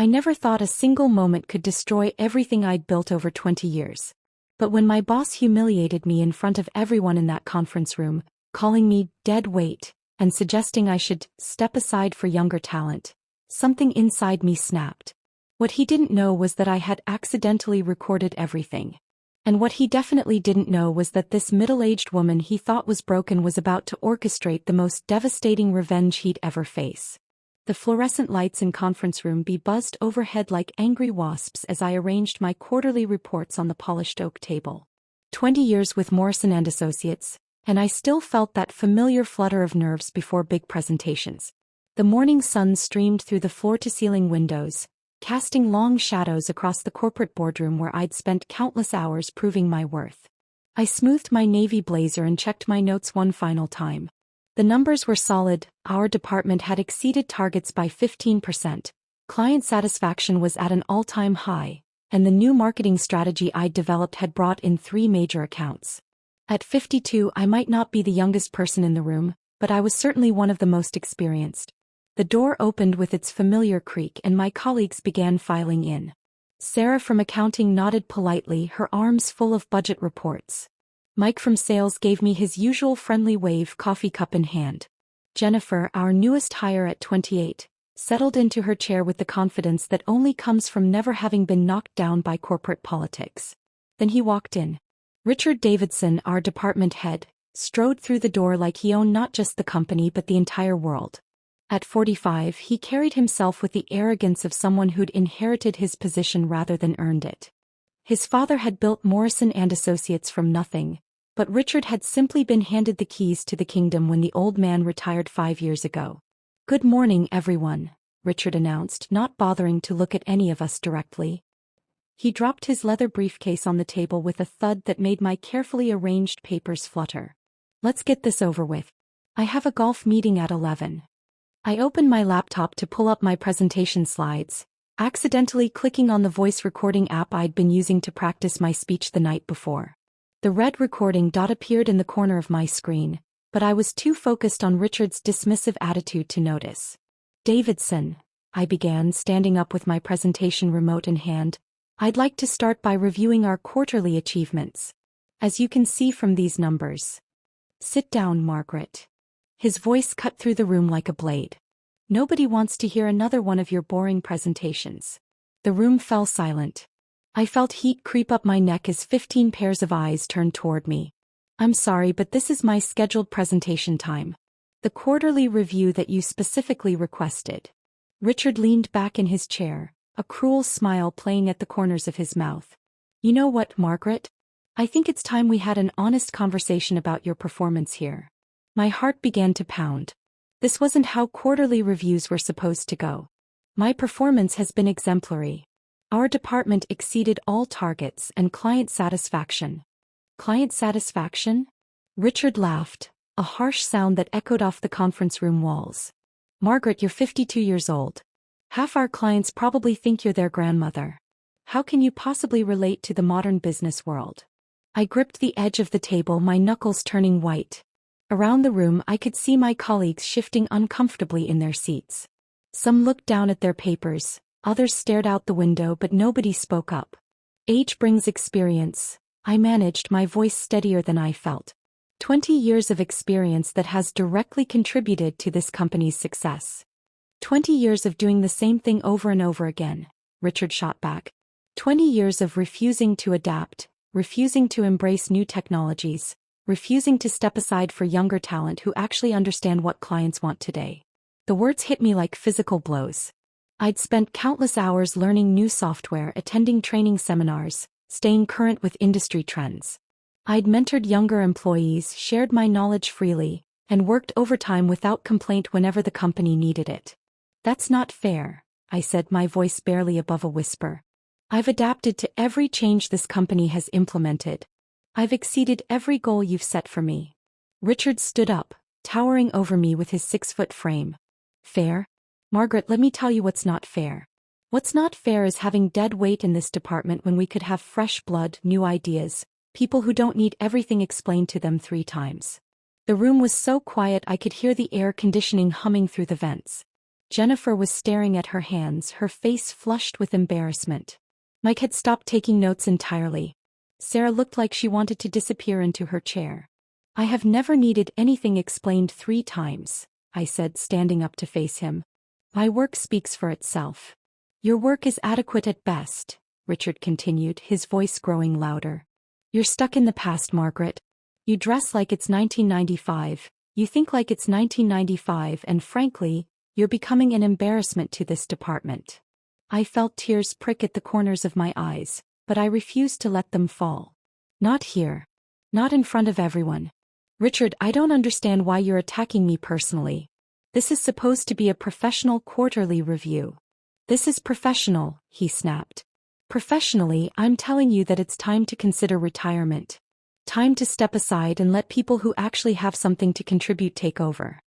I never thought a single moment could destroy everything I'd built over 20 years. But when my boss humiliated me in front of everyone in that conference room, calling me dead weight, and suggesting I should step aside for younger talent, something inside me snapped. What he didn't know was that I had accidentally recorded everything. And what he definitely didn't know was that this middle-aged woman he thought was broken was about to orchestrate the most devastating revenge he'd ever face. The fluorescent lights in conference room buzzed overhead like angry wasps as I arranged my quarterly reports on the polished oak table. 20 years with Morrison & Associates, and I still felt that familiar flutter of nerves before big presentations. The morning sun streamed through the floor-to-ceiling windows, casting long shadows across the corporate boardroom where I'd spent countless hours proving my worth. I smoothed my navy blazer and checked my notes one final time. The numbers were solid. Our department had exceeded targets by 15%, client satisfaction was at an all-time high, and the new marketing strategy I'd developed had brought in 3 major accounts. At 52, I might not be the youngest person in the room, but I was certainly one of the most experienced. The door opened with its familiar creak and my colleagues began filing in. Sarah from accounting nodded politely, her arms full of budget reports. Mike from sales gave me his usual friendly wave, coffee cup in hand. Jennifer, our newest hire at 28, settled into her chair with the confidence that only comes from never having been knocked down by corporate politics. Then he walked in. Richard Davidson, our department head, strode through the door like he owned not just the company but the entire world. At 45, he carried himself with the arrogance of someone who'd inherited his position rather than earned it. His father had built Morrison & Associates from nothing, but Richard had simply been handed the keys to the kingdom when the old man retired 5 years ago. "Good morning, everyone," Richard announced, not bothering to look at any of us directly. He dropped his leather briefcase on the table with a thud that made my carefully arranged papers flutter. "Let's get this over with. I have a golf meeting at 11. I opened my laptop to pull up my presentation slides, accidentally clicking on the voice recording app I'd been using to practice my speech the night before. The red recording dot appeared in the corner of my screen, but I was too focused on Richard's dismissive attitude to notice. "Davidson," I began, standing up with my presentation remote in hand, "I'd like to start by reviewing our quarterly achievements. As you can see from these numbers." "Sit down, Margaret." His voice cut through the room like a blade. "Nobody wants to hear another one of your boring presentations." The room fell silent. I felt heat creep up my neck as 15 pairs of eyes turned toward me. "I'm sorry, but this is my scheduled presentation time. The quarterly review that you specifically requested." Richard leaned back in his chair, a cruel smile playing at the corners of his mouth. "You know what, Margaret? I think it's time we had an honest conversation about your performance here." My heart began to pound. This wasn't how quarterly reviews were supposed to go. "My performance has been exemplary. Our department exceeded all targets and client satisfaction." "Client satisfaction?" Richard laughed, a harsh sound that echoed off the conference room walls. "Margaret, you're 52 years old. Half our clients probably think you're their grandmother. How can you possibly relate to the modern business world?" I gripped the edge of the table, my knuckles turning white. Around the room I could see my colleagues shifting uncomfortably in their seats. Some looked down at their papers, others stared out the window, but nobody spoke up. "Age brings experience," I managed, my voice steadier than I felt. 20 years of experience that has directly contributed to this company's success. 20 years of doing the same thing over and over again, Richard shot back. 20 years of refusing to adapt, refusing to embrace new technologies, refusing to step aside for younger talent who actually understand what clients want today. The words hit me like physical blows. I'd spent countless hours learning new software, attending training seminars, staying current with industry trends. I'd mentored younger employees, shared my knowledge freely, and worked overtime without complaint whenever the company needed it. "That's not fair," I said, my voice barely above a whisper. "I've adapted to every change this company has implemented. I've exceeded every goal you've set for me." Richard stood up, towering over me with his 6-foot frame. "Fair? Margaret, let me tell you what's not fair. What's not fair is having dead weight in this department when we could have fresh blood, new ideas, people who don't need everything explained to them 3 times. The room was so quiet I could hear the air conditioning humming through the vents. Jennifer was staring at her hands, her face flushed with embarrassment. Mike had stopped taking notes entirely. Sarah looked like she wanted to disappear into her chair. I have never needed anything explained 3 times, I said, standing up to face him. My work speaks for itself. Your work is adequate at best, Richard continued, his voice growing louder. You're stuck in the past, Margaret. You dress like it's 1995, you think like it's 1995, and frankly, you're becoming an embarrassment to this department. I felt tears prick at the corners of my eyes, but I refused to let them fall. Not here. Not in front of everyone. Richard, I don't understand why you're attacking me personally. This is supposed to be a professional quarterly review. This is professional, he snapped. Professionally, I'm telling you that it's time to consider retirement. Time to step aside and let people who actually have something to contribute take over.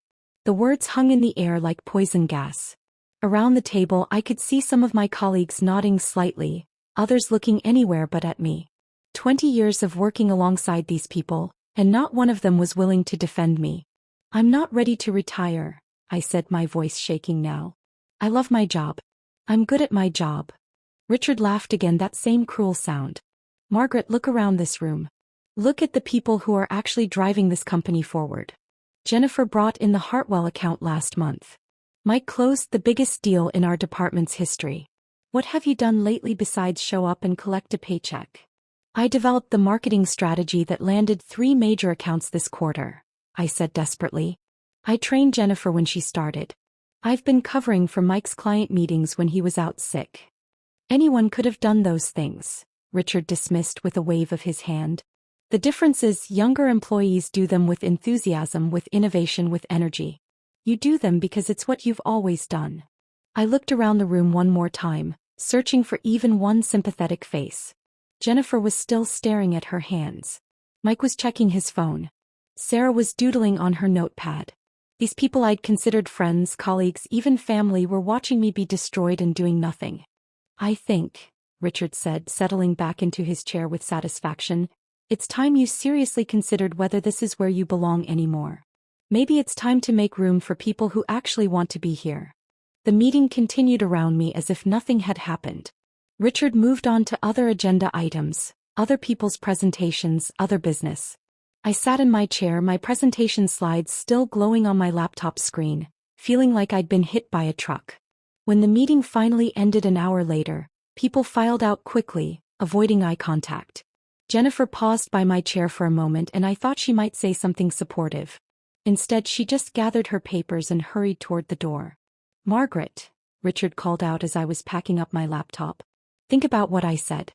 The words hung in the air like poison gas. Around the table I could see some of my colleagues nodding slightly, others looking anywhere but at me. 20 years of working alongside these people, and not one of them was willing to defend me. I'm not ready to retire, I said, my voice shaking now. I love my job. I'm good at my job. Richard laughed again, that same cruel sound. Margaret, look around this room. Look at the people who are actually driving this company forward. Jennifer brought in the Hartwell account last month. Mike closed the biggest deal in our department's history. What have you done lately besides show up and collect a paycheck? I developed the marketing strategy that landed 3 major accounts this quarter, I said desperately. I trained Jennifer when she started. I've been covering for Mike's client meetings when he was out sick. Anyone could have done those things, Richard dismissed with a wave of his hand. The difference is younger employees do them with enthusiasm, with innovation, with energy. You do them because it's what you've always done. I looked around the room one more time, searching for even one sympathetic face. Jennifer was still staring at her hands. Mike was checking his phone. Sarah was doodling on her notepad. These people I'd considered friends, colleagues, even family were watching me be destroyed and doing nothing. I think, Richard said, settling back into his chair with satisfaction, it's time you seriously considered whether this is where you belong anymore. Maybe it's time to make room for people who actually want to be here. The meeting continued around me as if nothing had happened. Richard moved on to other agenda items, other people's presentations, other business. I sat in my chair, my presentation slides still glowing on my laptop screen, feeling like I'd been hit by a truck. When the meeting finally ended an hour later, people filed out quickly, avoiding eye contact. Jennifer paused by my chair for a moment and I thought she might say something supportive. Instead, she just gathered her papers and hurried toward the door. Margaret, Richard called out as I was packing up my laptop. Think about what I said.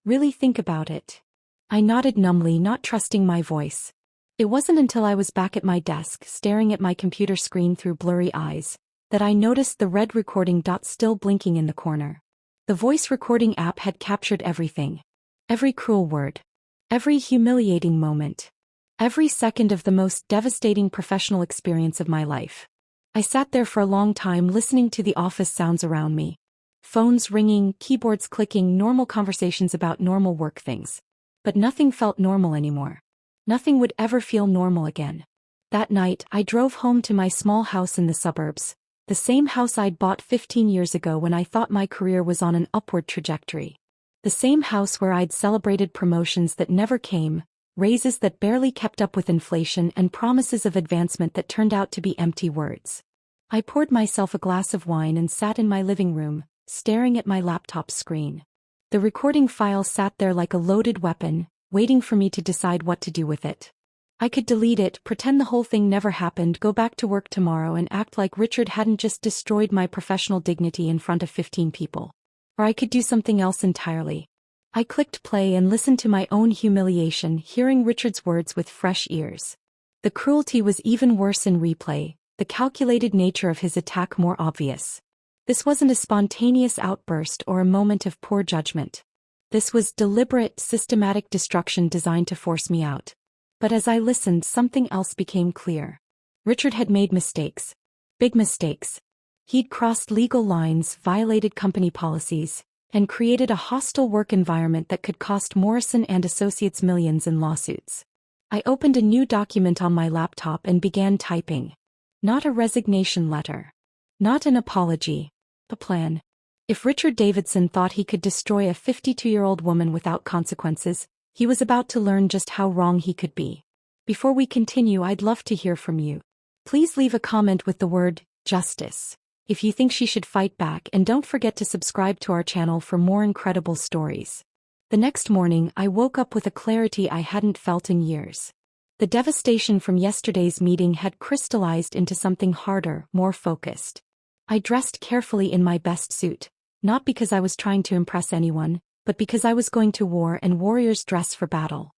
Really think about it. I nodded numbly, not trusting my voice. It wasn't until I was back at my desk, staring at my computer screen through blurry eyes, that I noticed the red recording dot still blinking in the corner. The voice recording app had captured everything. Every cruel word. Every humiliating moment. Every second of the most devastating professional experience of my life. I sat there for a long time listening to the office sounds around me. Phones ringing, keyboards clicking, normal conversations about normal work things. But nothing felt normal anymore. Nothing would ever feel normal again. That night, I drove home to my small house in the suburbs, the same house I'd bought 15 years ago when I thought my career was on an upward trajectory. The same house where I'd celebrated promotions that never came, raises that barely kept up with inflation, and promises of advancement that turned out to be empty words. I poured myself a glass of wine and sat in my living room, staring at my laptop screen. The recording file sat there like a loaded weapon, waiting for me to decide what to do with it. I could delete it, pretend the whole thing never happened, go back to work tomorrow and act like Richard hadn't just destroyed my professional dignity in front of 15 people. Or I could do something else entirely. I clicked play and listened to my own humiliation, hearing Richard's words with fresh ears. The cruelty was even worse in replay, the calculated nature of his attack more obvious. This wasn't a spontaneous outburst or a moment of poor judgment. This was deliberate, systematic destruction designed to force me out. But as I listened, something else became clear. Richard had made mistakes. Big mistakes. He'd crossed legal lines, violated company policies, and created a hostile work environment that could cost Morrison and Associates millions in lawsuits. I opened a new document on my laptop and began typing. Not a resignation letter. Not an apology. A plan. If Richard Davidson thought he could destroy a 52-year-old woman without consequences, he was about to learn just how wrong he could be. Before we continue, I'd love to hear from you. Please leave a comment with the word justice if you think she should fight back, and don't forget to subscribe to our channel for more incredible stories. The next morning, I woke up with a clarity I hadn't felt in years. The devastation from yesterday's meeting had crystallized into something harder, more focused. I dressed carefully in my best suit, not because I was trying to impress anyone, but because I was going to war and warriors dress for battle.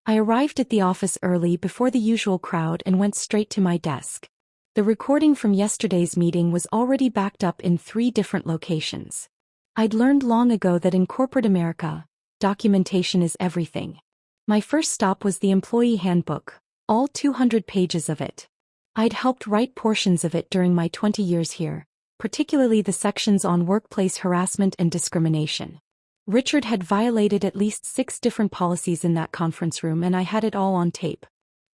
I arrived at the office early before the usual crowd and went straight to my desk. The recording from yesterday's meeting was already backed up in 3 different locations. I'd learned long ago that in corporate America, documentation is everything. My first stop was the employee handbook, all 200 pages of it. I'd helped write portions of it during my 20 years here, particularly the sections on workplace harassment and discrimination. Richard had violated at least 6 different policies in that conference room, and I had it all on tape.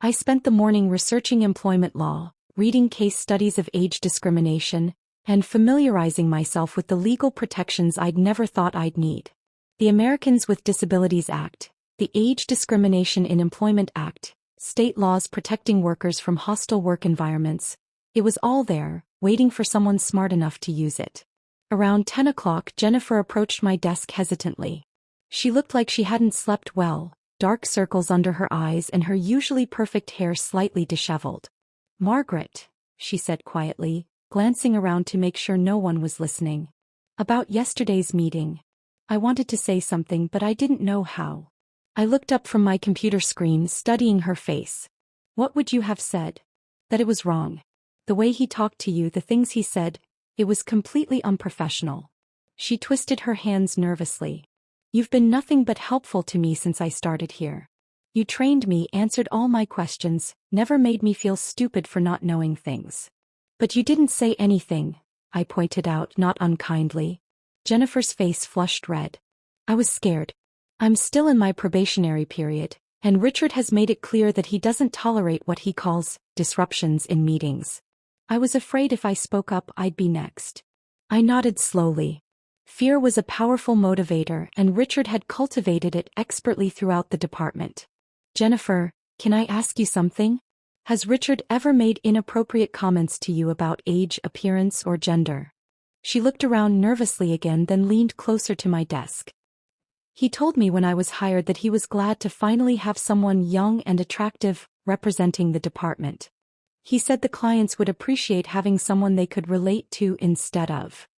I spent the morning researching employment law, reading case studies of age discrimination, and familiarizing myself with the legal protections I'd never thought I'd need. The Americans with Disabilities Act, the Age Discrimination in Employment Act, state laws protecting workers from hostile work environments. It was all there, waiting for someone smart enough to use it. Around 10 o'clock, Jennifer approached my desk hesitantly. She looked like she hadn't slept well, dark circles under her eyes and her usually perfect hair slightly disheveled. "Margaret," she said quietly, glancing around to make sure no one was listening. "About yesterday's meeting. I wanted to say something, but I didn't know how." I looked up from my computer screen, studying her face. "What would you have said?" "That it was wrong. The way he talked to you, the things he said, it was completely unprofessional." She twisted her hands nervously. "You've been nothing but helpful to me since I started here. You trained me, answered all my questions, never made me feel stupid for not knowing things. But you didn't say anything," I pointed out, not unkindly. Jennifer's face flushed red. "I was scared. I'm still in my probationary period, and Richard has made it clear that he doesn't tolerate what he calls disruptions in meetings. I was afraid if I spoke up, I'd be next." I nodded slowly. Fear was a powerful motivator, and Richard had cultivated it expertly throughout the department. "Jennifer, can I ask you something? Has Richard ever made inappropriate comments to you about age, appearance, or gender?" She looked around nervously again, then leaned closer to my desk. "He told me when I was hired that he was glad to finally have someone young and attractive representing the department. He said the clients would appreciate having someone they could relate to instead of."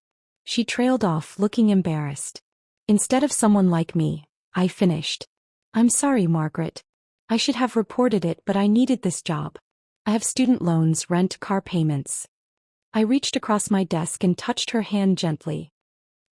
She trailed off, looking embarrassed. "Instead of someone like me," I finished. "I'm sorry, Margaret. I should have reported it, but I needed this job. I have student loans, rent, car payments." I reached across my desk and touched her hand gently.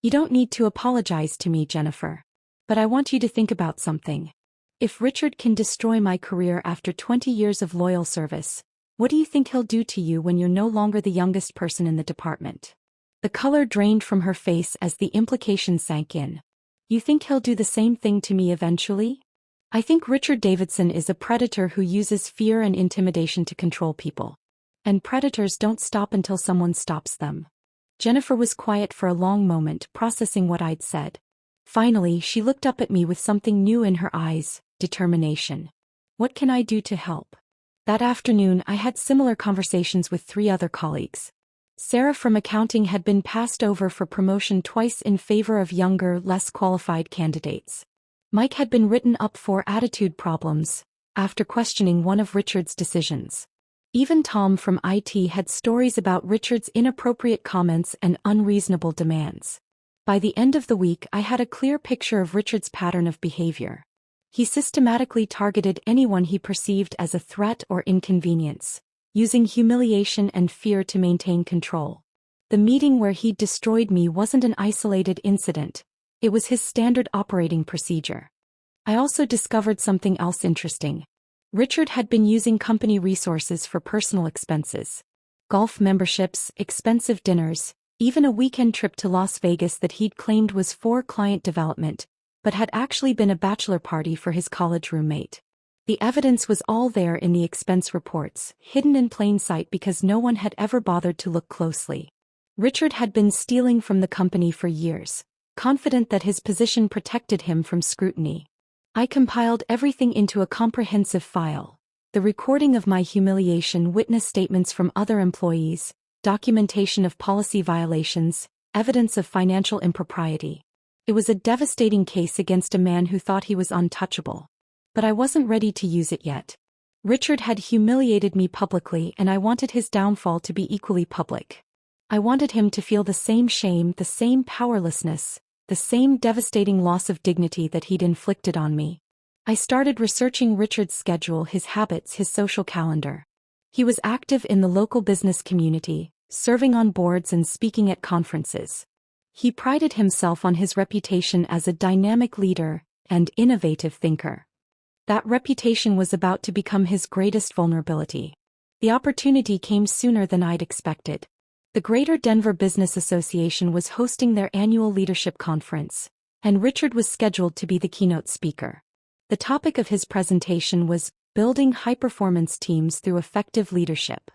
"You don't need to apologize to me, Jennifer. But I want you to think about something. If Richard can destroy my career after 20 years of loyal service, what do you think he'll do to you when you're no longer the youngest person in the department?" The color drained from her face as the implication sank in. "You think he'll do the same thing to me eventually?" "I think Richard Davidson is a predator who uses fear and intimidation to control people. And predators don't stop until someone stops them." Jennifer was quiet for a long moment, processing what I'd said. Finally, she looked up at me with something new in her eyes: determination. "What can I do to help?" That afternoon, I had similar conversations with 3 other colleagues. Sarah from accounting had been passed over for promotion twice in favor of younger, less qualified candidates. Mike had been written up for attitude problems after questioning one of Richard's decisions. Even Tom from IT had stories about Richard's inappropriate comments and unreasonable demands. By the end of the week, I had a clear picture of Richard's pattern of behavior. He systematically targeted anyone he perceived as a threat or inconvenience, using humiliation and fear to maintain control. The meeting where he destroyed me wasn't an isolated incident. It was his standard operating procedure. I also discovered something else interesting. Richard had been using company resources for personal expenses. Golf memberships, expensive dinners, even a weekend trip to Las Vegas that he'd claimed was for client development, but had actually been a bachelor party for his college roommate. The evidence was all there in the expense reports, hidden in plain sight because no one had ever bothered to look closely. Richard had been stealing from the company for years, confident that his position protected him from scrutiny. I compiled everything into a comprehensive file: the recording of my humiliation, witness statements from other employees, documentation of policy violations, evidence of financial impropriety. It was a devastating case against a man who thought he was untouchable. But I wasn't ready to use it yet. Richard had humiliated me publicly, and I wanted his downfall to be equally public. I wanted him to feel the same shame, the same powerlessness, the same devastating loss of dignity that he'd inflicted on me. I started researching Richard's schedule, his habits, his social calendar. He was active in the local business community, serving on boards and speaking at conferences. He prided himself on his reputation as a dynamic leader and innovative thinker. That reputation was about to become his greatest vulnerability. The opportunity came sooner than I'd expected. The Greater Denver Business Association was hosting their annual leadership conference, and Richard was scheduled to be the keynote speaker. The topic of his presentation was building high-performance teams through effective leadership.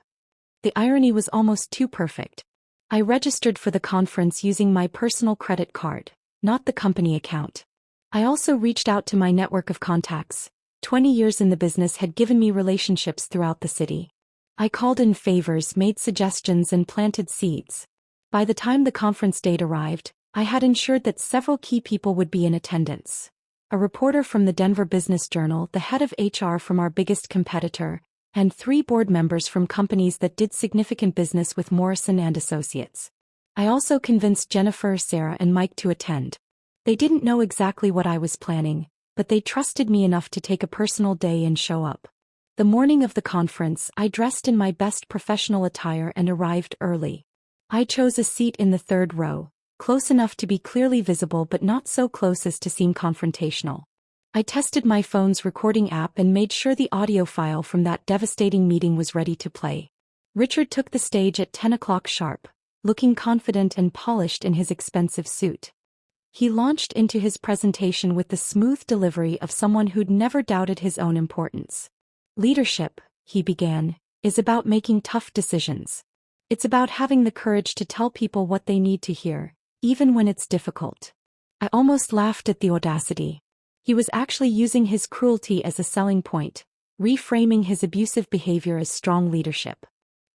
The irony was almost too perfect. I registered for the conference using my personal credit card, not the company account. I also reached out to my network of contacts. 20 years in the business had given me relationships throughout the city. I called in favors, made suggestions, and planted seeds. By the time the conference date arrived, I had ensured that several key people would be in attendance. A reporter from the Denver Business Journal, the head of HR from our biggest competitor, and 3 board members from companies that did significant business with Morrison and Associates. I also convinced Jennifer, Sarah, and Mike to attend. They didn't know exactly what I was planning, but they trusted me enough to take a personal day and show up. The morning of the conference, I dressed in my best professional attire and arrived early. I chose a seat in the 3rd row, close enough to be clearly visible but not so close as to seem confrontational. I tested my phone's recording app and made sure the audio file from that devastating meeting was ready to play. Richard took the stage at 10 o'clock sharp, looking confident and polished in his expensive suit. He launched into his presentation with the smooth delivery of someone who'd never doubted his own importance. Leadership, he began, is about making tough decisions. It's about having the courage to tell people what they need to hear, even when it's difficult. I almost laughed at the audacity. He was actually using his cruelty as a selling point, reframing his abusive behavior as strong leadership.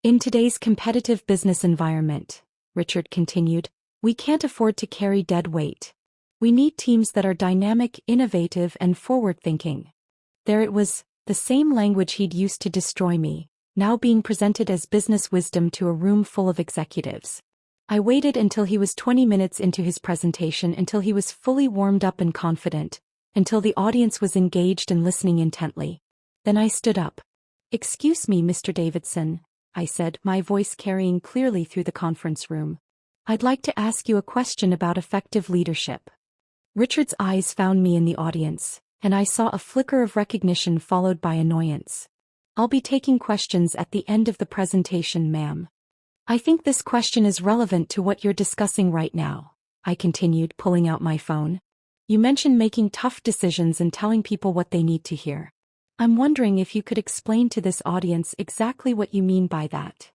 In today's competitive business environment, Richard continued, we can't afford to carry dead weight. We need teams that are dynamic, innovative, and forward-thinking. There it was, the same language he'd used to destroy me, now being presented as business wisdom to a room full of executives. I waited until he was 20 minutes into his presentation, until he was fully warmed up and confident, until the audience was engaged and listening intently. Then I stood up. "Excuse me, Mr. Davidson," I said, my voice carrying clearly through the conference room. "I'd like to ask you a question about effective leadership." Richard's eyes found me in the audience, and I saw a flicker of recognition followed by annoyance. "I'll be taking questions at the end of the presentation, ma'am." "I think this question is relevant to what you're discussing right now," I continued, pulling out my phone. "You mentioned making tough decisions and telling people what they need to hear. I'm wondering if you could explain to this audience exactly what you mean by that."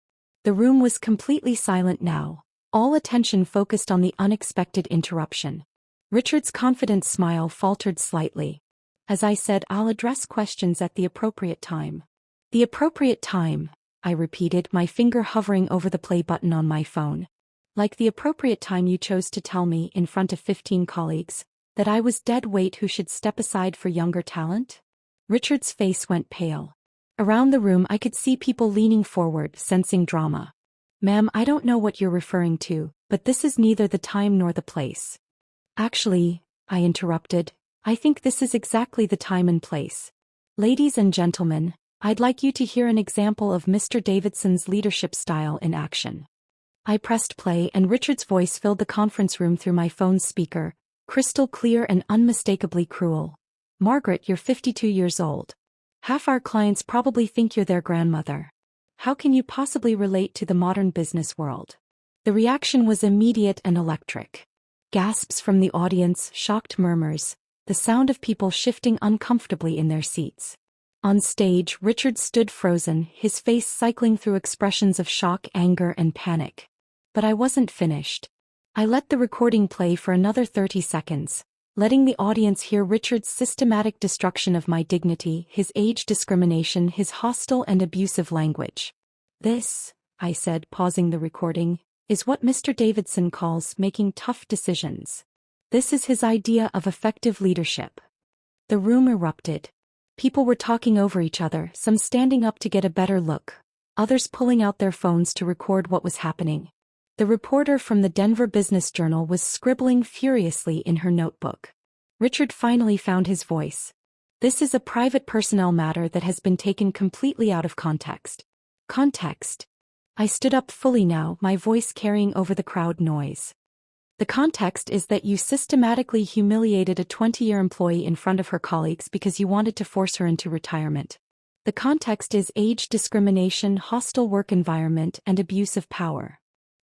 The room was completely silent now, all attention focused on the unexpected interruption. Richard's confident smile faltered slightly. As I said, "I'll address questions at the appropriate time." "The appropriate time," I repeated, my finger hovering over the play button on my phone. "Like the appropriate time you chose to tell me, in front of 15 colleagues, that I was dead weight who should step aside for younger talent?" Richard's face went pale. Around the room I could see people leaning forward, sensing drama. "Ma'am, I don't know what you're referring to, but this is neither the time nor the place." "Actually," I interrupted, "I think this is exactly the time and place. Ladies and gentlemen, I'd like you to hear an example of Mr. Davidson's leadership style in action." I pressed play, and Richard's voice filled the conference room through my phone's speaker, crystal clear and unmistakably cruel. "Margaret, you're 52 years old. Half our clients probably think you're their grandmother. How can you possibly relate to the modern business world?" The reaction was immediate and electric. Gasps from the audience, shocked murmurs, the sound of people shifting uncomfortably in their seats. On stage, Richard stood frozen, his face cycling through expressions of shock, anger, and panic. But I wasn't finished. I let the recording play for another 30 seconds, letting the audience hear Richard's systematic destruction of my dignity, his age discrimination, his hostile and abusive language. "This," I said, pausing the recording, "is what Mr. Davidson calls making tough decisions. This is his idea of effective leadership." The room erupted. People were talking over each other, some standing up to get a better look, others pulling out their phones to record what was happening. The reporter from the Denver Business Journal was scribbling furiously in her notebook. Richard finally found his voice. "This is a private personnel matter that has been taken completely out of context." Context. I stood up fully now, my voice carrying over the crowd noise. "The context is that you systematically humiliated a 20-year employee in front of her colleagues because you wanted to force her into retirement. The context is age discrimination, hostile work environment, and abuse of power."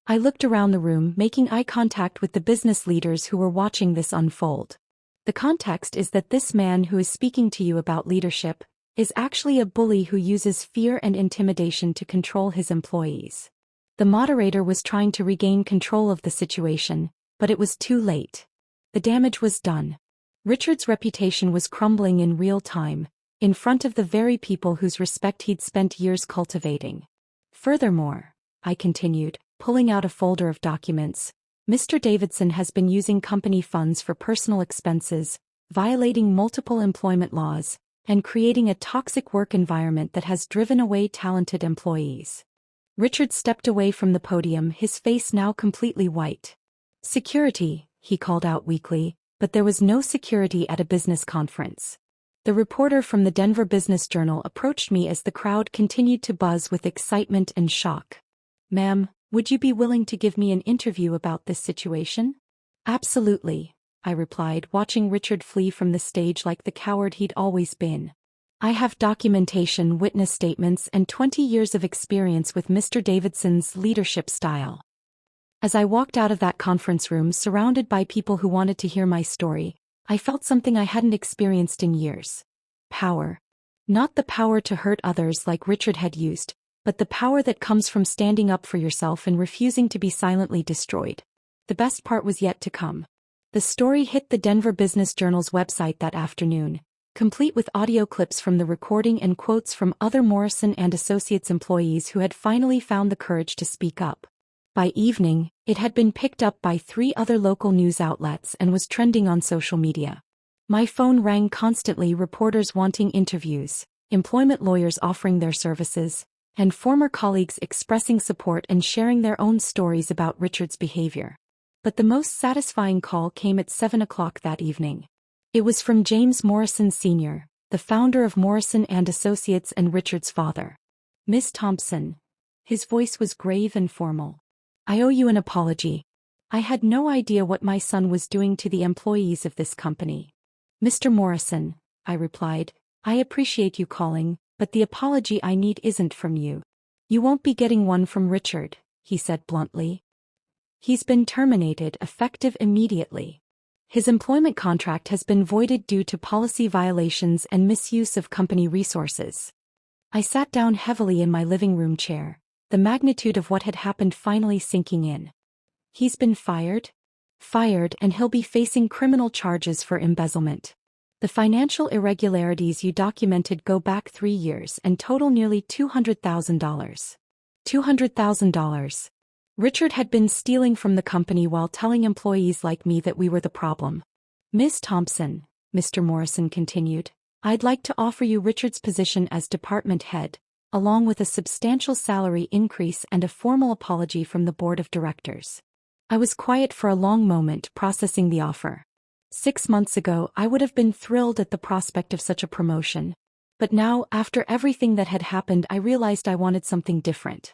I looked around the room, making eye contact with the business leaders who were watching this unfold. "The context is that this man who is speaking to you about leadership is actually a bully who uses fear and intimidation to control his employees." The moderator was trying to regain control of the situation, but it was too late. The damage was done. Richard's reputation was crumbling in real time, in front of the very people whose respect he'd spent years cultivating. "Furthermore," I continued, pulling out a folder of documents, "Mr. Davidson has been using company funds for personal expenses, violating multiple employment laws, and creating a toxic work environment that has driven away talented employees." Richard stepped away from the podium, his face now completely white. "Security," he called out weakly, but there was no security at a business conference. The reporter from the Denver Business Journal approached me as the crowd continued to buzz with excitement and shock. "Ma'am, would you be willing to give me an interview about this situation?" "Absolutely," I replied, watching Richard flee from the stage like the coward he'd always been. "I have documentation, witness statements, and 20 years of experience with Mr. Davidson's leadership style." As I walked out of that conference room surrounded by people who wanted to hear my story, I felt something I hadn't experienced in years. Power. Not the power to hurt others like Richard had used, but the power that comes from standing up for yourself and refusing to be silently destroyed. The best part was yet to come. The story hit the Denver Business Journal's website that afternoon, complete with audio clips from the recording and quotes from other Morrison and Associates employees who had finally found the courage to speak up. By evening, it had been picked up by 3 other local news outlets and was trending on social media. My phone rang constantly, reporters wanting interviews, employment lawyers offering their services, and former colleagues expressing support and sharing their own stories about Richard's behavior. But the most satisfying call came at 7 o'clock that evening. It was from James Morrison Sr., the founder of Morrison and Associates and Richard's father. "Miss Thompson." His voice was grave and formal. "I owe you an apology. I had no idea what my son was doing to the employees of this company." "Mr. Morrison," I replied, "I appreciate you calling, but the apology I need isn't from you. You won't be getting one from Richard," he said bluntly. "He's been terminated, effective immediately. His employment contract has been voided due to policy violations and misuse of company resources." I sat down heavily in my living room chair, the magnitude of what had happened finally sinking in. "He's been fired?" "Fired, and he'll be facing criminal charges for embezzlement. The financial irregularities you documented go back 3 years and total nearly $200,000. $200,000. Richard had been stealing from the company while telling employees like me that we were the problem." "Miss Thompson," Mr. Morrison continued, "I'd like to offer you Richard's position as department head, along with a substantial salary increase and a formal apology from the board of directors." I was quiet for a long moment, processing the offer. 6 months ago, I would have been thrilled at the prospect of such a promotion. But now, after everything that had happened, I realized I wanted something different.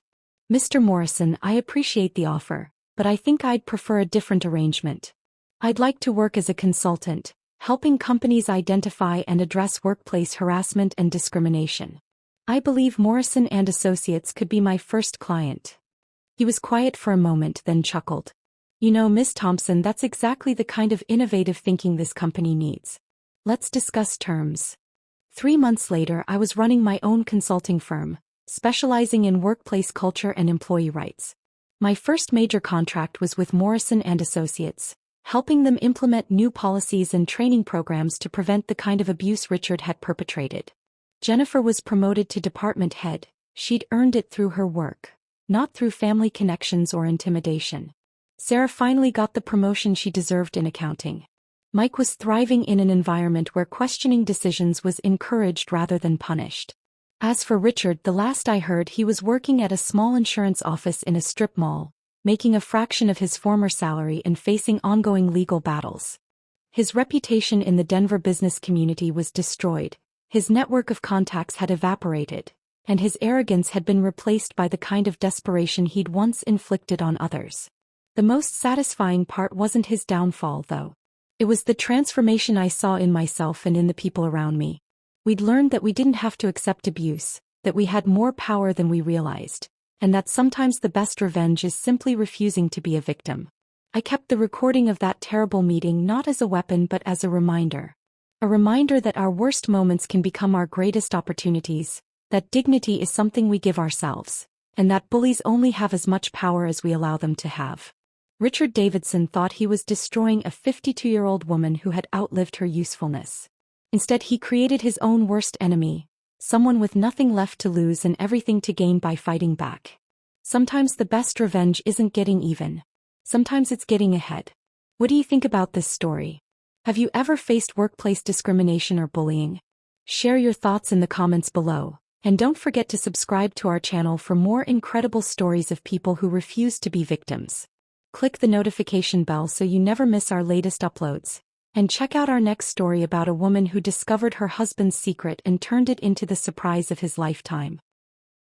"Mr. Morrison, I appreciate the offer, but I think I'd prefer a different arrangement. I'd like to work as a consultant, helping companies identify and address workplace harassment and discrimination. I believe Morrison and Associates could be my first client." He was quiet for a moment, then chuckled. "You know, Miss Thompson, that's exactly the kind of innovative thinking this company needs. Let's discuss terms." 3 months later, I was running my own consulting firm, specializing in workplace culture and employee rights. My first major contract was with Morrison and Associates, helping them implement new policies and training programs to prevent the kind of abuse Richard had perpetrated. Jennifer was promoted to department head. She'd earned it through her work, not through family connections or intimidation. Sarah finally got the promotion she deserved in accounting. Mike was thriving in an environment where questioning decisions was encouraged rather than punished. As for Richard, the last I heard, he was working at a small insurance office in a strip mall, making a fraction of his former salary and facing ongoing legal battles. His reputation in the Denver business community was destroyed, his network of contacts had evaporated, and his arrogance had been replaced by the kind of desperation he'd once inflicted on others. The most satisfying part wasn't his downfall, though. It was the transformation I saw in myself and in the people around me. We'd learned that we didn't have to accept abuse, that we had more power than we realized, and that sometimes the best revenge is simply refusing to be a victim. I kept the recording of that terrible meeting not as a weapon but as a reminder. A reminder that our worst moments can become our greatest opportunities, that dignity is something we give ourselves, and that bullies only have as much power as we allow them to have. Richard Davidson thought he was destroying a 52-year-old woman who had outlived her usefulness. Instead, he created his own worst enemy, someone with nothing left to lose and everything to gain by fighting back. Sometimes the best revenge isn't getting even. Sometimes it's getting ahead. What do you think about this story? Have you ever faced workplace discrimination or bullying? Share your thoughts in the comments below, and don't forget to subscribe to our channel for more incredible stories of people who refuse to be victims. Click the notification bell so you never miss our latest uploads. And check out our next story about a woman who discovered her husband's secret and turned it into the surprise of his lifetime.